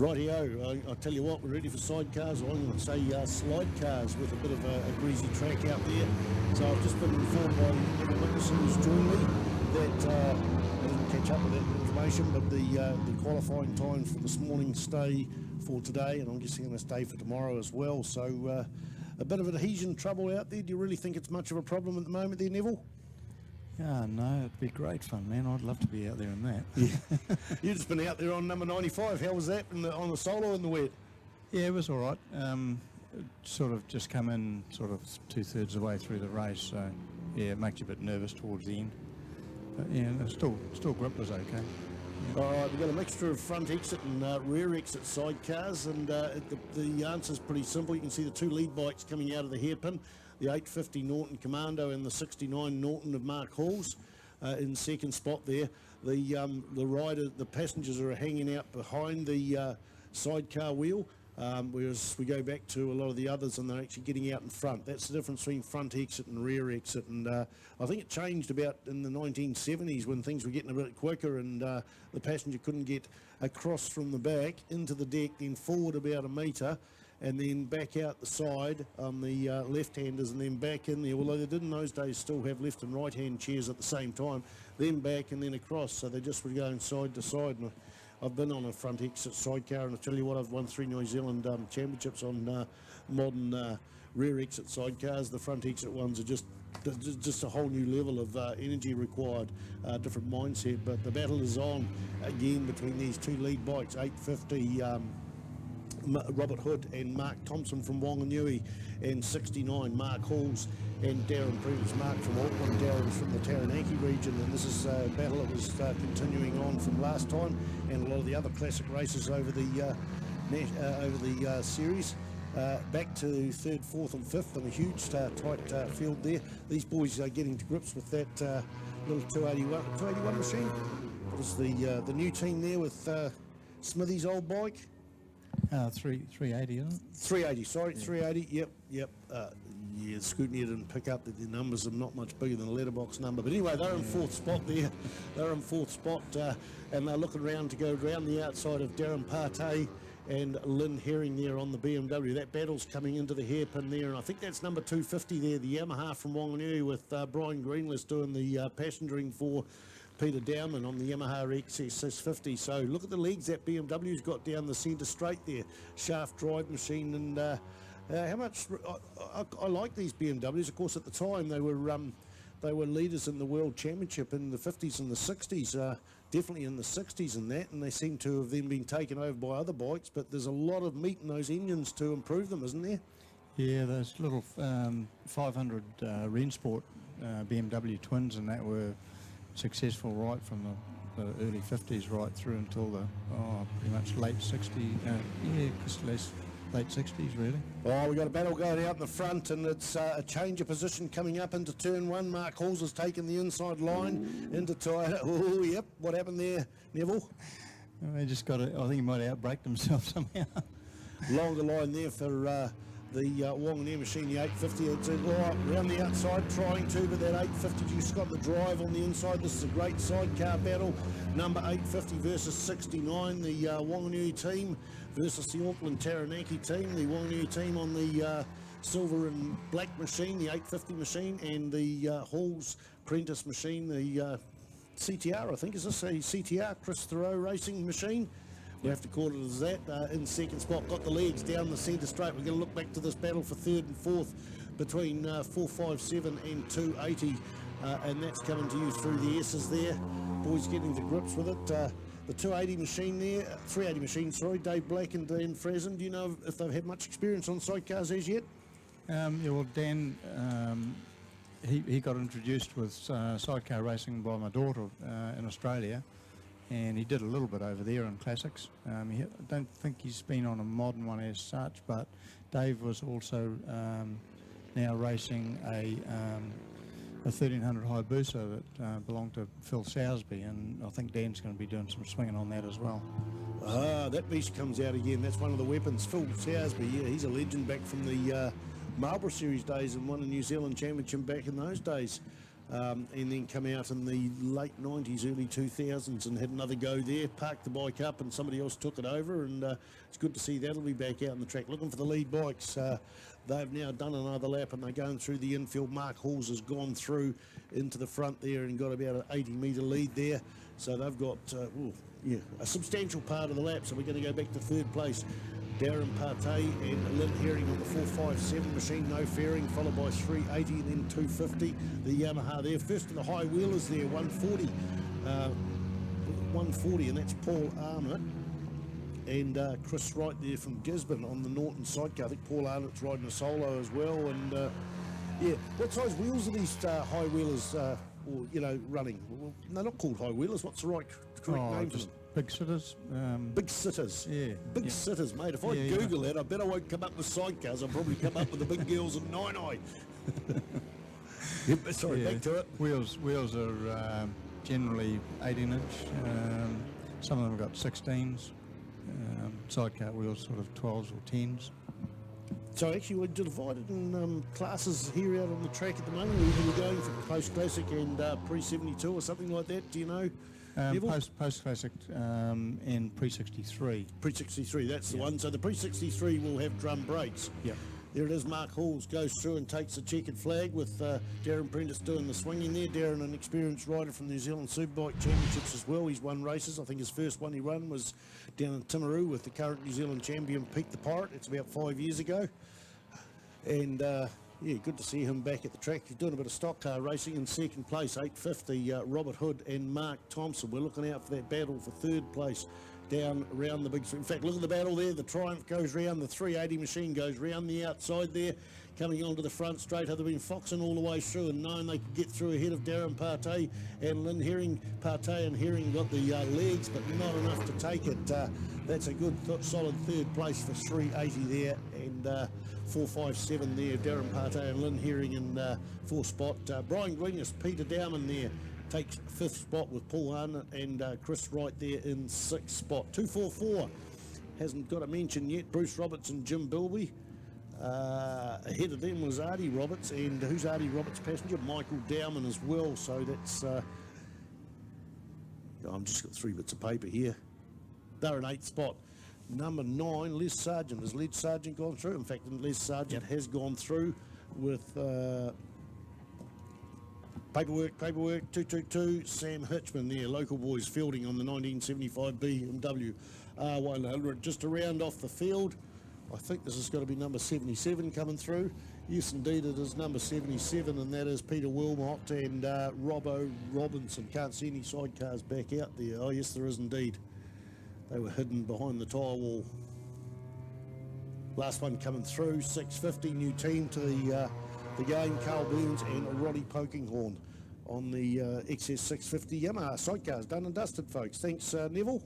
Rightio, I'll tell you what, we're ready for sidecars, or I'm going to say slide cars, with a bit of a greasy track out there. So I've just been informed by Neville Nicholson, who's joined me, that I didn't catch up with that information, but the qualifying times for this morning stay for today, and I'm guessing going to stay for tomorrow as well. So a bit of adhesion trouble out there. Do you really think it's much of a problem at the moment there, Neville? Yeah, no, it'd be great fun, man. I'd love to be out there in that. Yeah. You've just been out there on number 95. How was that on the solo in the wet? Yeah, it was all right. Sort of just come in sort of 2/3 of the way through the race, so yeah, it makes you a bit nervous towards the end. But yeah, still grip was okay. Yeah. All right, we've got a mixture of front exit and rear exit sidecars, and the answer's pretty simple. You can see the two lead bikes coming out of the hairpin, the 850 Norton Commando and the 69 Norton of Mark Hall's in second spot there. The passengers are hanging out behind the sidecar wheel, whereas we go back to a lot of the others and they're actually getting out in front. That's the difference between front exit and rear exit, and I think it changed about in the 1970s when things were getting a bit quicker and the passenger couldn't get across from the back into the deck, then forward about a metre, and then back out the side on the left-handers, and then back in there, although they did in those days still have left and right-hand chairs at the same time, then back and then across, so they just were going side to side. And I've been on a front exit sidecar, and I tell you what, I've won 3 New Zealand championships on modern rear exit sidecars. The front exit ones are just a whole new level of energy required, different mindset, but the battle is on again between these two lead bikes, 850 Robert Hood and Mark Thompson from Whanganui, and 69 Mark Halls and Darren Prentice. Mark from Auckland, Darren from the Taranaki region, and this is a battle that was continuing on from last time, and a lot of the other classic races over the series. Back to 3rd, 4th and 5th, and a huge tight field there. These boys are getting to grips with that little 281 machine. This is the new team there with Smithy's old bike. 380, isn't it? 380, sorry, yeah. 380, yep. Yeah, Scrutiny didn't pick up that the numbers are not much bigger than a letterbox number. But anyway, they're in 4th spot there. They're in 4th spot, and they're looking around to go around the outside of Darren Partey and Lynn Herring there on the BMW. That battle's coming into the hairpin there, and I think that's number 250 there, the Yamaha from Whanganui, with Brian Greenless doing the passengering for Peter Dowman on the Yamaha XS650. So look at the legs that BMW's got down the centre straight there, shaft drive machine, and how much I like these BMWs. Of course, at the time they were leaders in the World Championship in the 50s and the 60s, definitely in the 60s and that, and they seem to have then been taken over by other bikes, but there's a lot of meat in those engines to improve them, isn't there? Yeah, those little 500 Rennsport BMW twins, and that were successful right from the early 50s right through until the pretty much late 60s, late 60s really. Oh, we got a battle going out in the front, and it's a change of position coming up into turn 1. Mark Halls has taken the inside line into tyre. Oh, yep. What happened there, Neville? They just got it. I think he might have outbraked himself somehow. Longer line there for the Whanganui machine, the 850. It's around the outside trying to, but that 850 just got the drive on the inside. This is a great sidecar battle. Number 850 versus 69, the Whanganui team versus the Auckland Taranaki team. The Whanganui team on the silver and black machine, the 850 machine, and the Halls Prentice machine, the CTR, I think. Is this a CTR, Chris Thoreau Racing machine? We have to call it as that. In second spot, got the legs down the centre straight. We're going to look back to this battle for 3rd and 4th between 457 and 280, and that's coming to you through the S's there. Boys getting to grips with it. The 280 machine there, 380 machine, sorry, Dave Black and Dan Frazen. Do you know if they've had much experience on sidecars as yet? Yeah, well, Dan, he got introduced with sidecar racing by my daughter in Australia, and he did a little bit over there in classics. I don't think he's been on a modern one as such, but Dave was also now racing a 1300 Hayabusa that belonged to Phil Sowersby, and I think Dan's going to be doing some swinging on that as well. That beast comes out again. That's one of the weapons. Phil Sowersby, yeah, he's a legend back from the Marlborough Series days and won a New Zealand championship back in those days. and then come out in the late 90s, early 2000s and had another go there, parked the bike up and somebody else took it over, and it's good to see that'll be back out on the track. Looking for the lead bikes. They've now done another lap and they're going through the infield. Mark Halls has gone through into the front there and got about an 80-metre lead there. So they've got a substantial part of the lap. So we're going to go back to third place. Darren Partey and Lynn Herring on the 457 machine, no fairing, followed by 380 and then 250. The Yamaha there. First of the high wheelers there, 140. 140, and that's Paul Arnott. And Chris Wright there from Gisborne on the Norton sidecar. I think Paul Arnott's riding a solo as well. And yeah, what size wheels are these high wheelers, running? Well, they're not called high wheelers. What's the correct name for them? Big sitters. Big sitters. Yeah. Big sitters, mate. If I Google that, I bet I won't come up with sidecars. I'll probably come up with the big girls and Nine Eye. Sorry, back to it. Wheels are generally 18-inch. Some of them have got 16s. Sidecar wheels sort of 12s or 10s. So actually we're divided in classes here out on the track at the moment. We're going for post-classic and pre-72 or something like that. Do you know? Post-classic and pre-63. Pre-63, that's the one. So the pre-63 will have drum brakes. Yep. There it is. Mark Halls goes through and takes the checkered flag with Darren Prentice doing the swinging there. Darren, an experienced rider from New Zealand Superbike Championships as well. He's won races. I think his first one he run was down in Timaru with the current New Zealand champion Pete the Pirate. It's about 5 years ago. And good to see him back at the track. He's doing a bit of stock car racing in second place, 850, Robert Hood and Mark Thompson. We're looking out for that battle for third place down around the big... In fact, look at the battle there. The Triumph goes round, the 380 machine goes round the outside there, coming onto the front straight. They've been foxing all the way through and knowing they could get through ahead of Darren Partey and Lynn Herring. Partey and Herring got the legs, but not enough to take it. That's a good, solid third place for 380 there, and 457 there. Darren Partey and Lynn Herring in fourth spot. Brian Greenis, Peter Dowman there takes fifth spot with Paul Arnott and Chris Wright there in sixth spot. 244 hasn't got a mention yet. Bruce Roberts and Jim Bilby. Ahead of them was Artie Roberts, and who's Artie Roberts' passenger? Michael Dowman as well. So that's I'm just got 3 bits of paper here. They're in 8th spot. Number 9, Les Sargent. Has Les Sargent gone through? In fact, Les Sargent has gone through with paperwork, 222. Sam Hitchman there, local boys fielding on the 1975 BMW R100. Just to round off the field, I think this has got to be number 77 coming through. Yes, indeed, it is number 77, and that is Peter Wilmot and Robbo Robinson. Can't see any sidecars back out there. Oh, yes, there is indeed. They were hidden behind the tyre wall. Last one coming through, 650, new team to the game, Carl Burns and Roddy Pokinghorn on the XS 650 Yamaha sidecars. Done and dusted, folks. Thanks, Neville.